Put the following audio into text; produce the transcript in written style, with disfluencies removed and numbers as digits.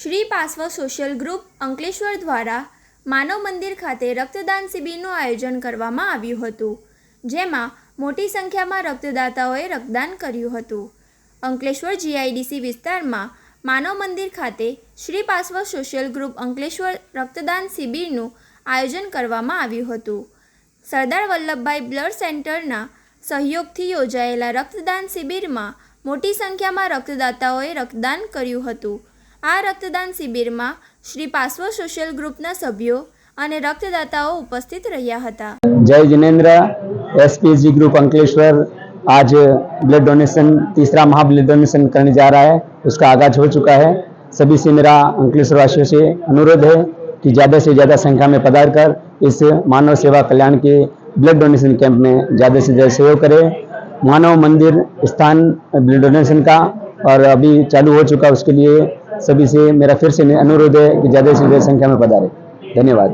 શ્રી પાર્શ્વ social group Ankleshwar દ્વારા માનવ મંદિર ખાતે રક્તદાન શિબિરનું આયોજન કરવામાં આવ્યું હતું, જેમાં મોટી સંખ્યામાં રક્તદાતાઓએ રક્તદાન કર્યું હતું. અંકલેશ્વર જીઆઈડીસી વિસ્તારમાં માનવ મંદિર ખાતે શ્રી પાર્શ્વ સોશિયલ ગ્રુપ અંકલેશ્વર રક્તદાન શિબિરનું આયોજન કરવામાં આવ્યું હતું. સરદાર વલ્લભભાઈ બ્લડ સેન્ટરના સહયોગથી યોજાયેલા રક્તદાન શિબિરમાં મોટી સંખ્યામાં રક્તદાતાઓએ રક્તદાન કર્યું હતું. આ રક્તદાન શિબિરમાં શ્રી પાર્શ્વ સોશિયલ ગ્રુપના સભ્યો અને रक्तदाताओं उपस्थित રહ્યા હતા. जय जिनेन्द्र. एसपीएसजी ग्रुप अंकलेश्वर आज ब्लड डोनेशन तीसरा महा ब्लड डोनेशन करने जा रहा है. उसका आगाज हो चुका है. सभी से मेरा अंकलेश्वर वासियों से अनुरोध है कि ज़्यादा से ज़्यादा संख्या में पधार कर इस मानव सेवा कल्याण के ब्लड डोनेशन कैंप में ज़्यादा से ज़्यादा सहयोग करें. मानव मंदिर स्थान ब्लड डोनेशन का और अभी चालू हो चुका, उसके लिए सभी से मेरा फिर से अनुरोध है कि ज़्यादा से ज़्यादा संख्या में पधारें. धन्यवाद.